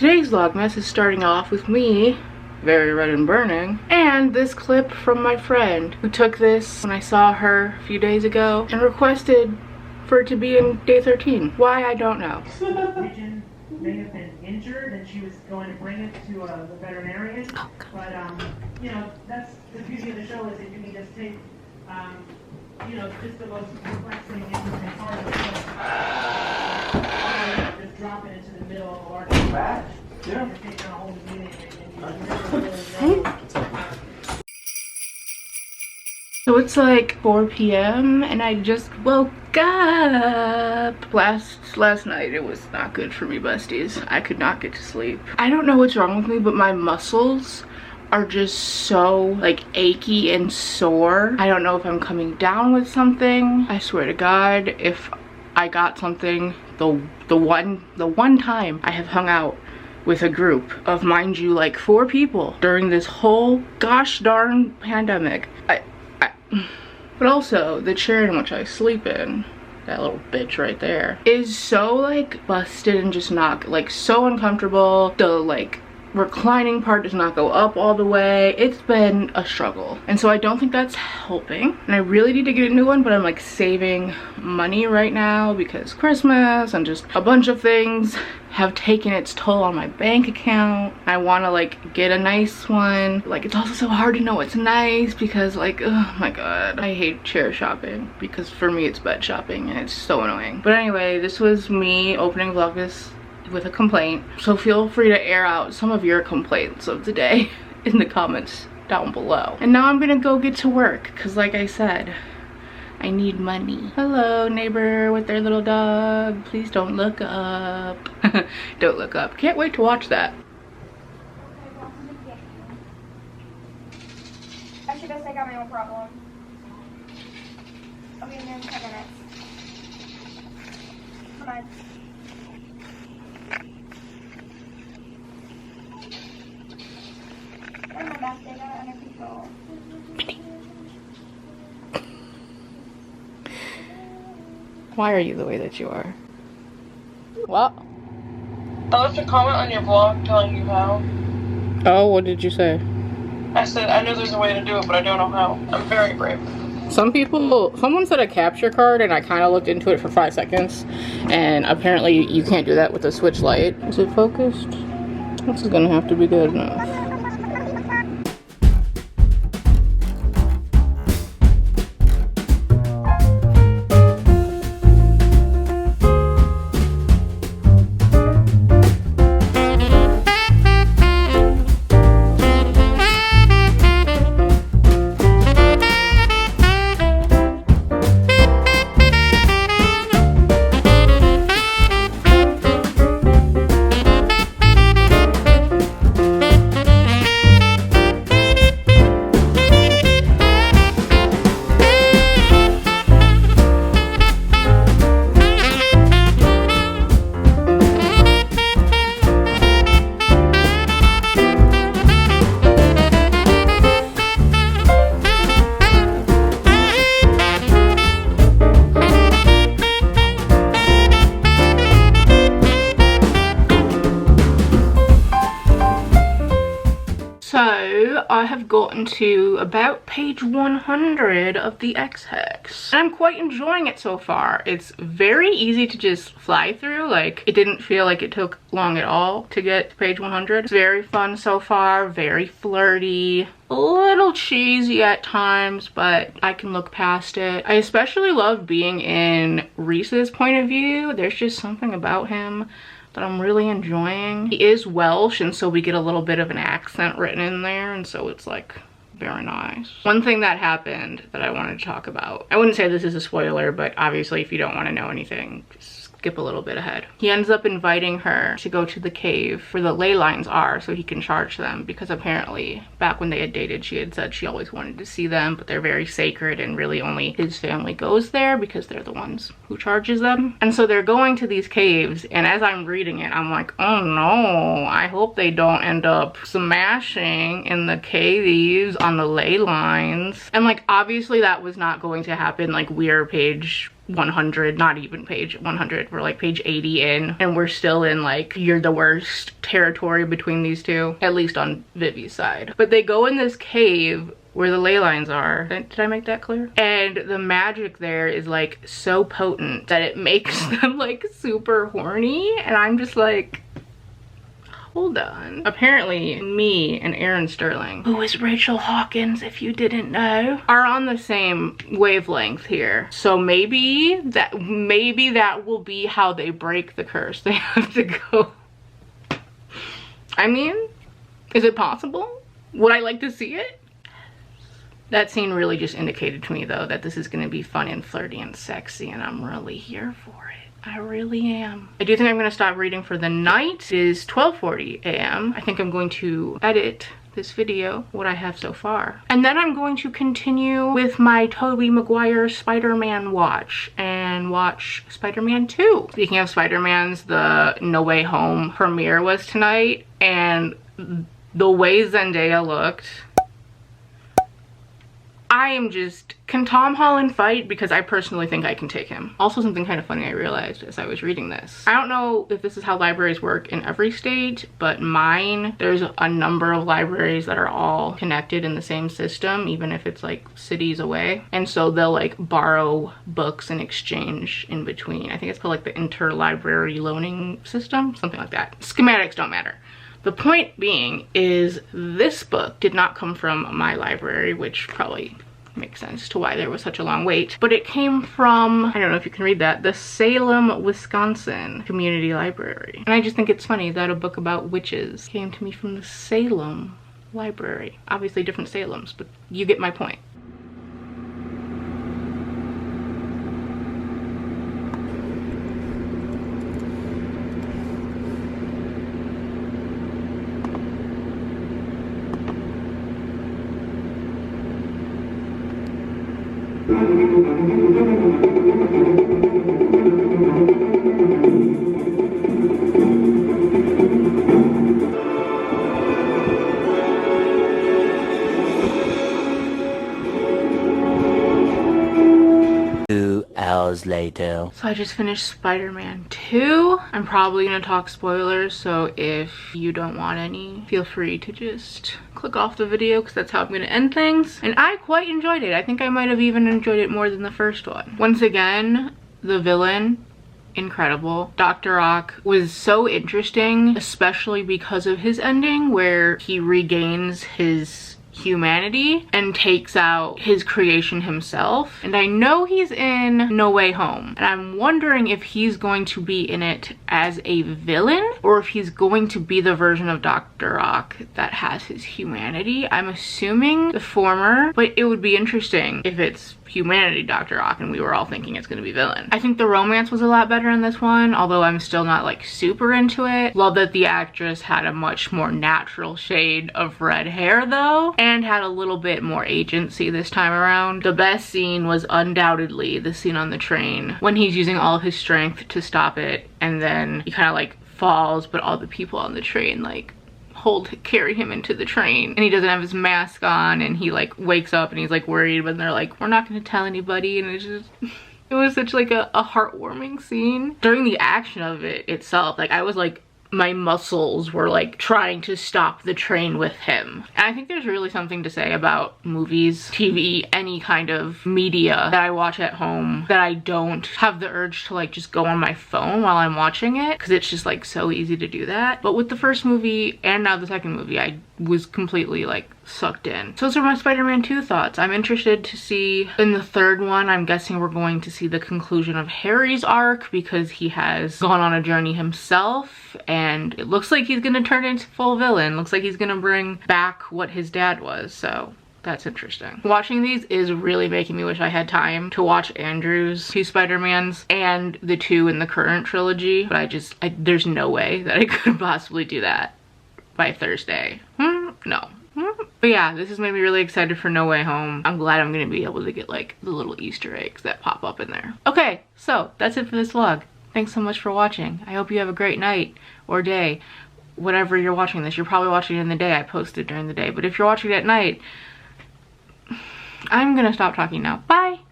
Today's vlogmas is starting off with me, very red and burning, and this clip from my friend who took this when I saw her a few days ago and requested for it to be in day 13. Why, I don't know. Pigeon may have been injured and she was going to bring it to the veterinarian. Oh, but, you know, that's the beauty of the show is that you can just take, you know, just the most perplexing, interesting part of the show. Just drop it into the middle of a large batch. Yeah. You're taking a whole meeting and you really know. So it's like 4 p.m. and I just woke up. Last night it was not good for me, besties. I could not get to sleep. I don't know what's wrong with me, but my muscles are just so like achy and sore. I don't know if I'm coming down with something. I swear to God, if I got something, the one time I have hung out with a group of, mind you, like 4 people during this whole gosh darn pandemic. But also, the chair in which I sleep in, that little bitch right there, is so like busted and just not, like, so uncomfortable. The like reclining part does not go up all the way. It's been a struggle, and so I don't think that's helping, and I really need to get a new one, but I'm like saving money right now because Christmas and just a bunch of things have taken its toll on my bank account. I want to like get a nice one. Like, it's also so hard to know what's nice because, like, oh my god, I hate chair shopping because for me it's bed shopping and it's so annoying. But anyway, this was me opening vlogmas with a complaint, so feel free to air out some of your complaints of the day in the comments down below. And now I'm gonna go get to work because, like I said, I need money. Hello, neighbor with their little dog. Please don't look up. Don't look up. Can't wait to watch that. I should have said I got my own problem. I'll be in there in 10 minutes. Come on. Oh my gosh, they got it under control. Why are you the way that you are? What? I left a comment on your vlog telling you how. Oh, what did you say? I said, I know there's a way to do it, but I don't know how. I'm very brave. Someone said a capture card, and I kind of looked into it for 5 seconds, and apparently you can't do that with the Switch Lite. Is it focused? This is gonna have to be good enough. So I have gotten to about page 100 of the X-Hex, and I'm quite enjoying it so far. It's very easy to just fly through. Like, it didn't feel like it took long at all to get to page 100. It's very fun so far, very flirty, a little cheesy at times, but I can look past it. I especially love being in Reese's point of view. There's just something about him that I'm really enjoying. He is Welsh, and so we get a little bit of an accent written in there, and so it's like very nice. One thing that happened that I wanted to talk about, I wouldn't say this is a spoiler, but obviously if you don't want to know anything, just skip a little bit ahead. He ends up inviting her to go to the cave where the ley lines are so he can charge them, because apparently back when they had dated she had said she always wanted to see them, but they're very sacred and really only his family goes there because they're the ones who charges them. And so they're going to these caves, and as I'm reading it I'm like, oh no, I hope they don't end up smashing in the caves on the ley lines. And like obviously that was not going to happen. Like we are page 100, not even page 100, we're like page 80 in, and we're still in like you're the worst territory between these two, at least on Vivi's side. But they go in this cave where the ley lines are. Did I make that clear? And the magic there is like so potent that it makes them like super horny, and I'm just like, hold on. Apparently me and Erin Sterling, who is Rachel Hawkins if you didn't know, are on the same wavelength here. So maybe that will be how they break the curse. They have to go. I mean, is it possible? Would I like to see it? That scene really just indicated to me though that this is gonna be fun and flirty and sexy, and I'm really here for it. I really am. I do think I'm gonna stop reading for the night. It is 12:40 a.m. I think I'm going to edit this video, what I have so far. And then I'm going to continue with my Tobey Maguire Spider-Man watch and watch Spider-Man 2. Speaking of Spider-Mans, the No Way Home premiere was tonight, and the way Zendaya looked, I am just, can Tom Holland fight? Because I personally think I can take him. Also, something kind of funny I realized as I was reading this. I don't know if this is how libraries work in every state, but mine, there's a number of libraries that are all connected in the same system, even if it's like cities away. And so they'll like borrow books in exchange in between. I think it's called like the interlibrary loaning system, something like that. Schematics don't matter. The point being is this book did not come from my library, which probably makes sense to why there was such a long wait, but it came from, I don't know if you can read that, the Salem, Wisconsin Community Library. And I just think it's funny that a book about witches came to me from the Salem Library. Obviously different Salems, but you get my point. Later. So I just finished Spider-Man 2. I'm probably gonna talk spoilers, so if you don't want any, feel free to just click off the video, because that's how I'm gonna end things. And I quite enjoyed it. I think I might have even enjoyed it more than the first one. Once again, the villain, incredible. Dr. Ock was so interesting, especially because of his ending where he regains his humanity and takes out his creation himself. And I know he's in No Way Home, and I'm wondering if he's going to be in it as a villain or if he's going to be the version of Dr. Ock that has his humanity. I'm assuming the former, but it would be interesting if it's humanity Dr. Ock and we were all thinking it's gonna be villain. I think the romance was a lot better in this one, although I'm still not like super into it. Love that the actress had a much more natural shade of red hair though, and had a little bit more agency this time around. The best scene was undoubtedly the scene on the train when he's using all of his strength to stop it, and then he kind of like falls, but all the people on the train like carry him into the train, and he doesn't have his mask on, and he like wakes up and he's like worried, but they're like, we're not gonna tell anybody, and it's just it was such like a heartwarming scene. During the action of it itself, like I was like, my muscles were like trying to stop the train with him. And I think there's really something to say about movies, TV, any kind of media that I watch at home that I don't have the urge to like just go on my phone while I'm watching it, because it's just like so easy to do that. But with the first movie and now the second movie, I was completely like sucked in. So those are my Spider-Man 2 thoughts. I'm interested to see in the third one, I'm guessing we're going to see the conclusion of Harry's arc, because he has gone on a journey himself and it looks like he's gonna turn into full villain. Looks like he's gonna bring back what his dad was, so that's interesting. Watching these is really making me wish I had time to watch Andrew's 2 Spider-Mans and the 2 in the current trilogy, but there's no way that I could possibly do that by Thursday. No. But yeah, this has made me really excited for No Way Home. I'm glad I'm gonna be able to get like the little Easter eggs that pop up in there. Okay, so that's it for this vlog. Thanks so much for watching. I hope you have a great night or day, whatever you're watching this. You're probably watching it in the day. I posted during the day, but if you're watching it at night, I'm gonna stop talking now. Bye.